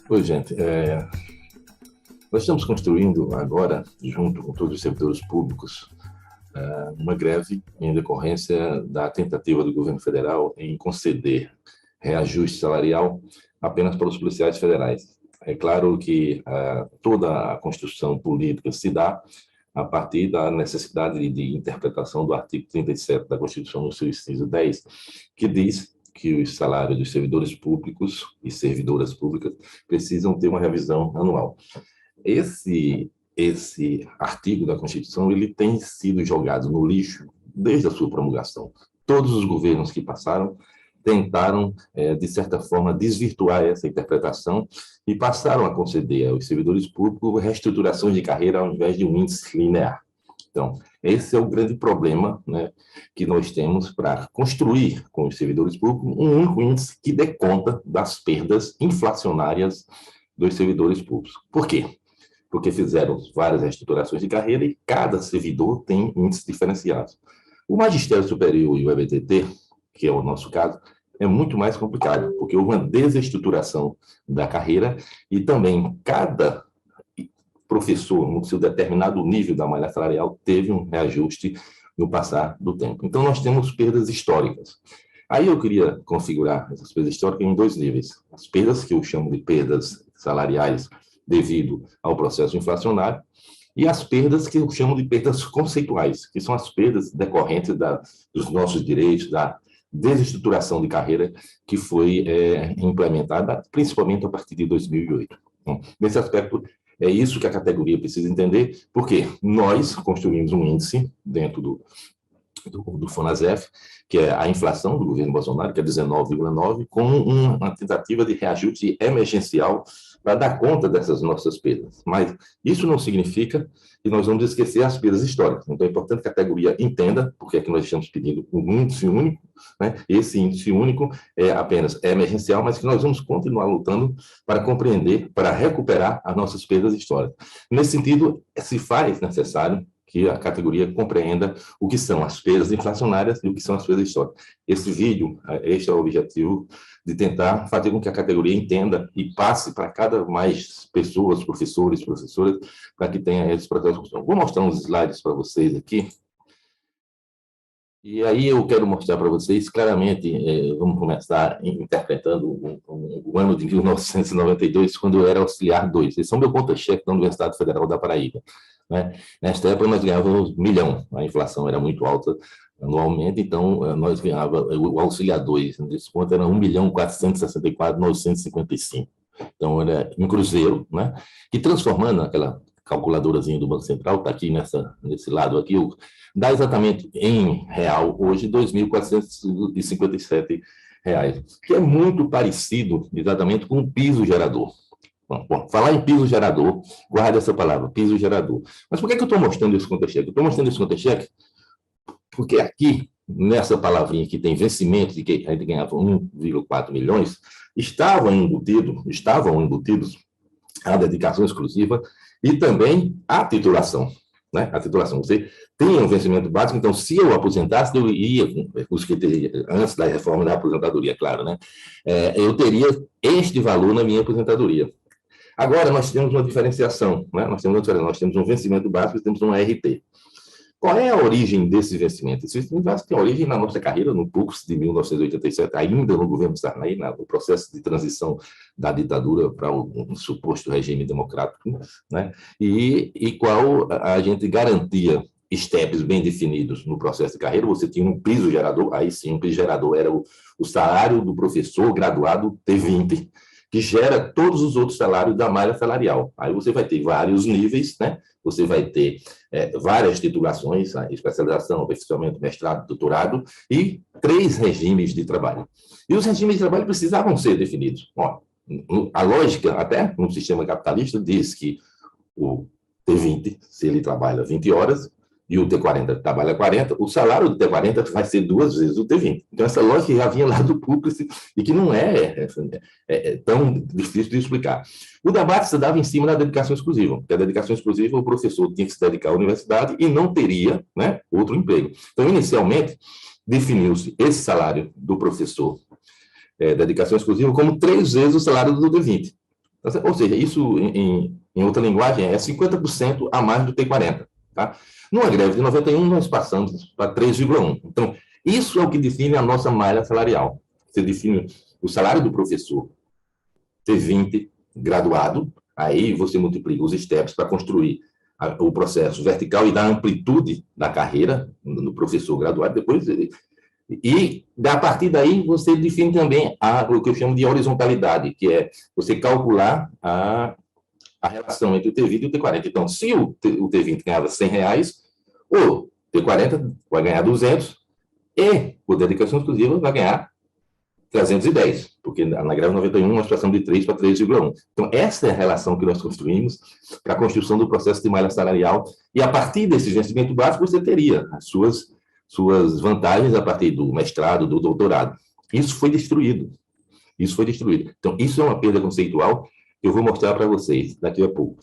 Oi, gente. Nós estamos construindo agora, junto com todos os servidores públicos, uma greve em decorrência da tentativa do governo federal em conceder reajuste salarial apenas para os policiais federais. É claro que toda a construção política se dá a partir da necessidade de interpretação do artigo 37 da Constituição, no seu inciso 10, que diz que os salários dos servidores públicos e servidoras públicas precisam ter uma revisão anual. Esse artigo da Constituição ele tem sido jogado no lixo desde a sua promulgação. Todos os governos que passaram tentaram, de certa forma, desvirtuar essa interpretação e passaram a conceder aos servidores públicos reestruturações de carreira ao invés de um índice linear. Então, esse é o grande problema, né, que nós temos para construir com os servidores públicos um único índice que dê conta das perdas inflacionárias dos servidores públicos. Por quê? Porque fizeram várias reestruturações de carreira e cada servidor tem índices diferenciados. O magistério superior e o EBTT, que é o nosso caso, é muito mais complicado, porque houve uma desestruturação da carreira e também cada professor, no seu determinado nível da malha salarial, teve um reajuste no passar do tempo. Então, nós temos perdas históricas. Aí eu queria configurar essas perdas históricas em dois níveis. As perdas, que eu chamo de perdas salariais devido ao processo inflacionário, e as perdas que eu chamo de perdas conceituais, que são as perdas decorrentes dos nossos direitos, da desestruturação de carreira que foi implementada, principalmente a partir de 2008. Então, nesse aspecto, é isso que a categoria precisa entender, porque nós construímos um índice dentro do FONASEF, que é a inflação do governo Bolsonaro, que é 19,9, com uma tentativa de reajuste emergencial para dar conta dessas nossas perdas. Mas isso não significa que nós vamos esquecer as perdas históricas. Então é importante que a categoria entenda, porque é que nós estamos pedindo um índice único, né? Esse índice único é apenas emergencial, mas que nós vamos continuar lutando para compreender, para recuperar as nossas perdas históricas. Nesse sentido, se faz necessário que a categoria compreenda o que são as perdas inflacionárias e o que são as perdas históricas. Esse vídeo, este é o objetivo de tentar fazer com que a categoria entenda e passe para cada mais pessoas, professores, professoras, para que tenha esse processo de construção. Vou mostrar uns slides para vocês aqui. E aí eu quero mostrar para vocês claramente, vamos começar interpretando o ano de 1992, quando eu era auxiliar 2. Esse é o meu conta-cheque da Universidade Federal da Paraíba. Né? Nesta época nós ganhávamos 1 milhão, a inflação era muito alta anualmente, então nós ganhávamos, o auxiliar 2, nesse ponto era 1.464.955. Então era um cruzeiro, né? E transformando aquela calculadorazinha do Banco Central, está aqui nesse lado aqui, dá exatamente em real hoje R$ 2.457, que é muito parecido exatamente com o piso gerador. Bom, falar em piso gerador, guarda essa palavra, piso gerador. Mas por que eu estou mostrando esse conta-cheque? Eu estou mostrando esse conta-cheque porque aqui, nessa palavrinha que tem vencimento, de que a gente ganhava 1,4 milhões, estavam embutidos a dedicação exclusiva e também a titulação. Né? A titulação, você tem um vencimento básico, então se eu aposentasse, eu ia, os que teria, antes da reforma da aposentadoria, claro, né? Eu teria este valor na minha aposentadoria. Agora, nós temos uma diferenciação, né? Nós temos um vencimento básico e temos um ART. Qual é a origem desse vencimento? Esse vencimento tem origem na nossa carreira, no PUCS de 1987, ainda no governo Sarney, no processo de transição da ditadura para um suposto regime democrático, né? E qual a gente garantia steps bem definidos no processo de carreira. Você tinha um piso gerador, aí sim, um piso gerador era o salário do professor graduado T20, que gera todos os outros salários da malha salarial. Aí você vai ter vários níveis, né? Você vai ter várias titulações, a especialização, aperfeiçoamento, mestrado, doutorado, e 3 regimes de trabalho. E os regimes de trabalho precisavam ser definidos. Ó, a lógica, até no sistema capitalista, diz que o T20, se ele trabalha 20 horas, e o T40 trabalha 40, o salário do T40 vai ser 2 vezes o T20. Então, essa lógica já vinha lá do público e que não é tão difícil de explicar. O debate se dava em cima da dedicação exclusiva, porque a dedicação exclusiva, o professor tinha que se dedicar à universidade e não teria, né, outro emprego. Então, inicialmente, definiu-se esse salário do professor dedicação exclusiva como 3 vezes o salário do T20. Ou seja, isso, em outra linguagem, é 50% a mais do T40. Tá? Numa greve de 91, nós passamos para 3,1. Então, isso é o que define a nossa malha salarial. Você define o salário do professor T20 graduado, aí você multiplica os steps para construir o processo vertical e dar amplitude da carreira no professor graduado, depois e, a partir daí, você define também o que eu chamo de horizontalidade, que é você calcular a relação entre o T20 e o T40. Então, se o T20 ganhava R$100, o T40 vai ganhar 200 e o dedicação exclusiva vai ganhar 310, porque na greve 91 nós passamos de 3 para 3,1. Então, essa é a relação que nós construímos para a construção do processo de malha salarial, e a partir desse vencimento básico você teria as suas vantagens a partir do mestrado, do doutorado. Isso foi destruído. Então, isso é uma perda conceitual que eu vou mostrar para vocês daqui a pouco.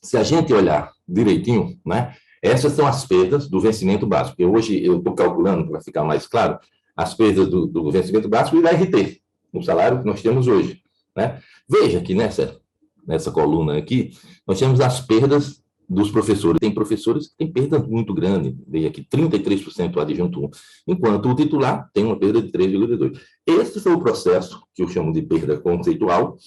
Se a gente olhar direitinho, né, essas são as perdas do vencimento básico. Hoje eu estou calculando, para ficar mais claro, as perdas do vencimento básico e da RT, no salário que nós temos hoje. Né? Veja que nessa coluna aqui, nós temos as perdas dos professores. Tem professores que têm perda muito grande, veio aqui 33% adjunto 1, enquanto o titular tem uma perda de 3,2. Esse foi o processo que eu chamo de perda conceitual,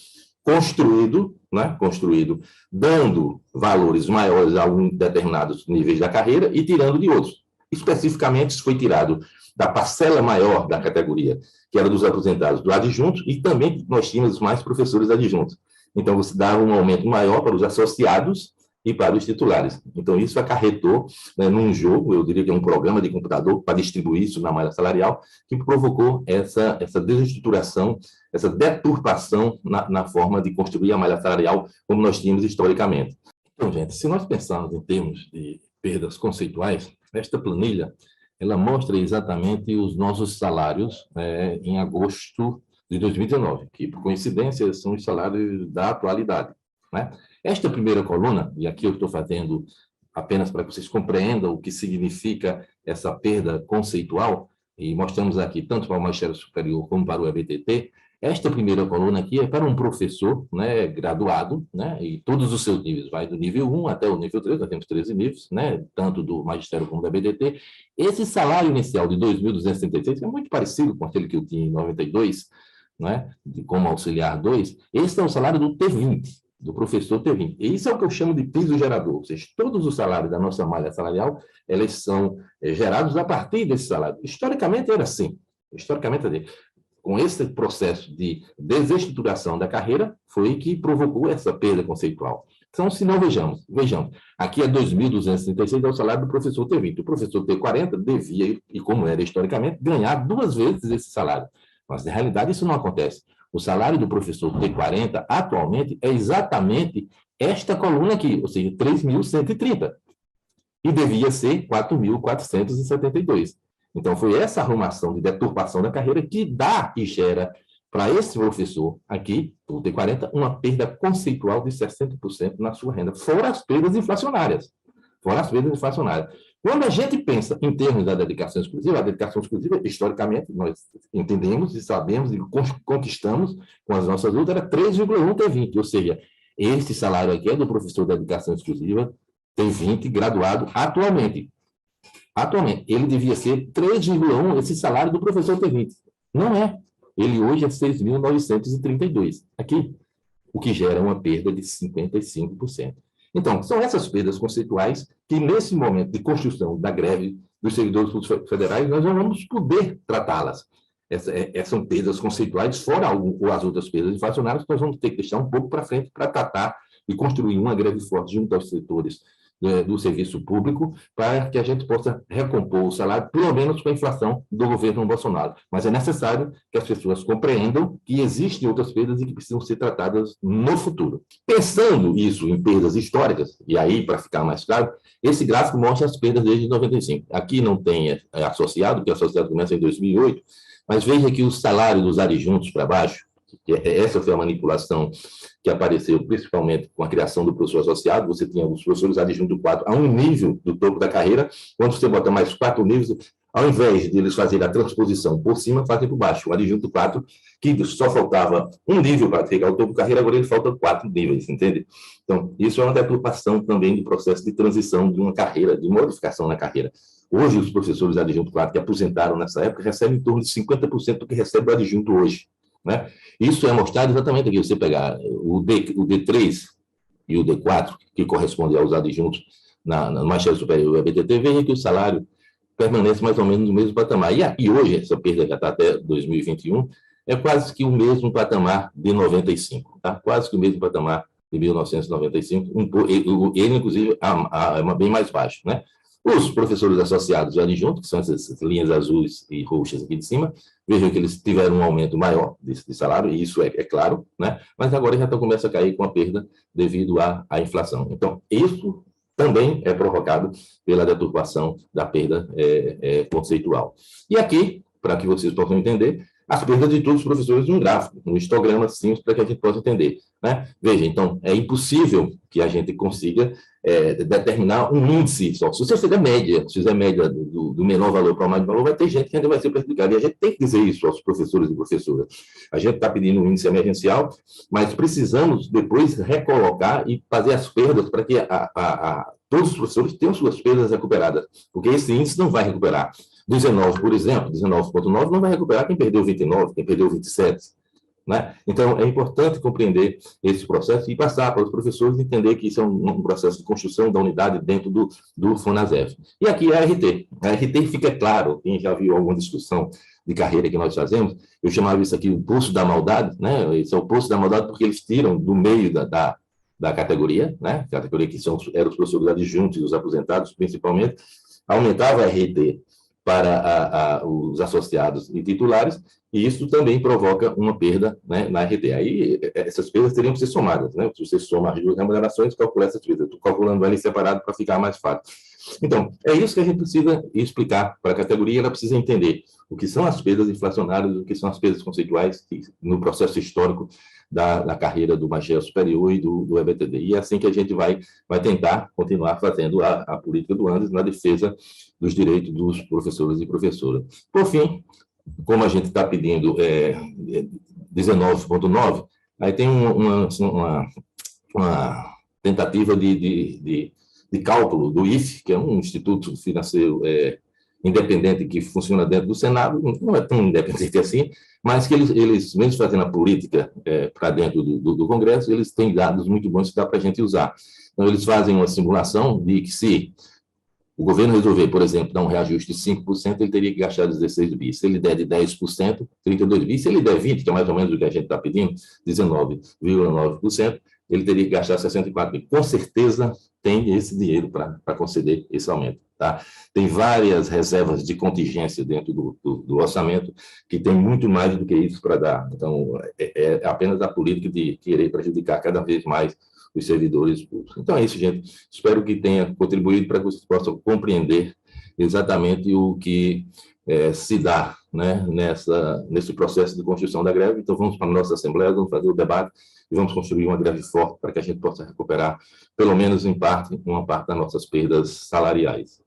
construído, dando valores maiores a determinados níveis da carreira e tirando de outros. Especificamente, isso foi tirado da parcela maior da categoria, que era dos aposentados do adjunto, e também nós tínhamos mais professores adjuntos. Então, você dava um aumento maior para os associados e para os titulares. Então, isso acarretou, né, num jogo, eu diria que é um programa de computador para distribuir isso na malha salarial, que provocou essa desestruturação, essa deturpação na forma de construir a malha salarial como nós tínhamos historicamente. Então, gente, se nós pensarmos em termos de perdas conceituais, esta planilha ela mostra exatamente os nossos salários em agosto de 2019, que, por coincidência, são os salários da atualidade. Né? Esta primeira coluna, e aqui eu estou fazendo apenas para que vocês compreendam o que significa essa perda conceitual, e mostramos aqui tanto para o Magistério Superior como para o EBTT, esta primeira coluna aqui é para um professor, né, graduado, né, e todos os seus níveis, vai do nível 1 até o nível 3, nós temos 13 níveis, né, tanto do magistério como do EBTT. Esse salário inicial de 2.266 é muito parecido com aquele que eu tinha em 92, né, como auxiliar 2, esse é o salário do T20, do professor T20. E isso é o que eu chamo de piso gerador, ou seja, todos os salários da nossa malha salarial, eles são gerados a partir desse salário. Historicamente era assim, com esse processo de desestruturação da carreira, foi que provocou essa perda conceitual. Então, se não vejamos, aqui é 2.236, é o salário do professor T20. O professor T40 devia, e como era historicamente, ganhar 2 vezes esse salário. Mas, na realidade, isso não acontece. O salário do professor T40, atualmente, é exatamente esta coluna aqui, ou seja, 3.130. E devia ser 4.472. Então, foi essa arrumação de deturpação da carreira que dá e gera para esse professor aqui, o T40, uma perda conceitual de 60% na sua renda, fora as perdas inflacionárias. Quando a gente pensa em termos da dedicação exclusiva, a dedicação exclusiva, historicamente, nós entendemos e sabemos e conquistamos com as nossas lutas, era 3,1 T20, ou seja, esse salário aqui é do professor de dedicação exclusiva T20 graduado atualmente. Ele devia ser 3,1 esse salário do professor T20. Não é. Ele hoje é 6.932. Aqui, o que gera uma perda de 55%. Então, são essas perdas conceituais que, nesse momento de construção da greve dos servidores públicos federais, nós não vamos poder tratá-las. São perdas conceituais, fora as outras perdas inflacionárias, que nós vamos ter que deixar um pouco para frente para tratar e construir uma greve forte junto aos setores do serviço público, para que a gente possa recompor o salário, pelo menos com a inflação do governo Bolsonaro. Mas é necessário que as pessoas compreendam que existem outras perdas e que precisam ser tratadas no futuro. Pensando isso em perdas históricas, e aí, para ficar mais claro, esse gráfico mostra as perdas desde 95. Aqui não tem associado, porque o associado começa em 2008, mas veja que o salário dos adjuntos para baixo, essa foi a manipulação que apareceu principalmente com a criação do professor associado. Você tinha os professores adjuntos 4 a um nível do topo da carreira, quando você bota mais 4 níveis, Ao invés de eles fazerem a transposição por cima, fazem por baixo. O adjunto 4, que só faltava um nível para chegar ao topo de carreira, agora ele falta 4 níveis, entende? Então, isso é uma deturpação também do processo de transição de uma carreira, de modificação na carreira. Hoje, os professores de adjunto 4 que aposentaram nessa época recebem em torno de 50% do que recebe o adjunto hoje, né? Isso é mostrado exatamente aqui. Você pegar o D3 e o D4, que corresponde aos adjuntos no Magistério Superior e ABTT, veja que o salário permanece mais ou menos no mesmo patamar. E hoje, essa perda já está até 2021, é quase que o mesmo patamar de 95, tá? Quase que o mesmo patamar de 1995, ele, inclusive, é bem mais baixo, né? Os professores associados e adjuntos, que são essas linhas azuis e roxas aqui de cima, vejam que eles tiveram um aumento maior de salário, e isso é claro, né? Mas agora já começa a cair com a perda devido à inflação. Então, isso também é provocado pela deturpação da perda conceitual. E aqui, para que vocês possam entender, as perdas de todos os professores num gráfico, num histograma simples, para que a gente possa entender, né? Veja, então, é impossível que a gente consiga determinar um índice só. Se você fizer média, se fizer média do menor valor para o maior valor, vai ter gente que ainda vai ser prejudicada. E a gente tem que dizer isso aos professores e professoras. A gente está pedindo um índice emergencial, mas precisamos depois recolocar e fazer as perdas para que todos os professores tenham suas perdas recuperadas, porque esse índice não vai recuperar. 19, por exemplo, 19,9 não vai recuperar quem perdeu 29, quem perdeu 27. Né? Então, é importante compreender esse processo e passar para os professores entender que isso é um processo de construção da unidade dentro do FONASEF. E aqui é a RT. A RT fica claro, quem já viu alguma discussão de carreira que nós fazemos, eu chamava isso aqui o poço da maldade, né? Esse é o poço da maldade porque eles tiram do meio da categoria, né? Categoria que eram os professores adjuntos e os aposentados, principalmente, aumentava a RT para os associados e titulares, e isso também provoca uma perda, né, na RT. Aí, essas perdas teriam que ser somadas, né? Se você soma as duas remunerações, calcula essas perdas. Estou calculando ela em separado para ficar mais fácil. Então, é isso que a gente precisa explicar para a categoria, ela precisa entender o que são as perdas inflacionárias, o que são as perdas conceituais no processo histórico da carreira do magistério superior e do EBTD. E é assim que a gente vai tentar continuar fazendo a política do Andes na defesa dos direitos dos professores e professoras. Por fim, como a gente está pedindo 19,9, aí tem uma tentativa de cálculo do IFE, que é um instituto financeiro independente que funciona dentro do Senado, não é tão independente assim, mas que eles mesmo fazendo a política para dentro do Congresso, eles têm dados muito bons que dá para a gente usar. Então, eles fazem uma simulação de que se o governo resolver, por exemplo, dar um reajuste de 5%, ele teria que gastar 16 bi. Se ele der de 10%, 32 bi. Se ele der 20%, que é mais ou menos o que a gente está pedindo, 19,9%, ele teria que gastar 64 bi. Com certeza tem esse dinheiro para conceder esse aumento. Tá? Tem várias reservas de contingência dentro do orçamento que tem muito mais do que isso para dar. Então, é apenas a política de querer prejudicar cada vez mais os servidores públicos. Então é isso, gente. Espero que tenha contribuído para que vocês possam compreender exatamente o que se dá, né, nesse processo de construção da greve. Então vamos para a nossa Assembleia, vamos fazer o debate e vamos construir uma greve forte para que a gente possa recuperar, pelo menos em parte, uma parte das nossas perdas salariais.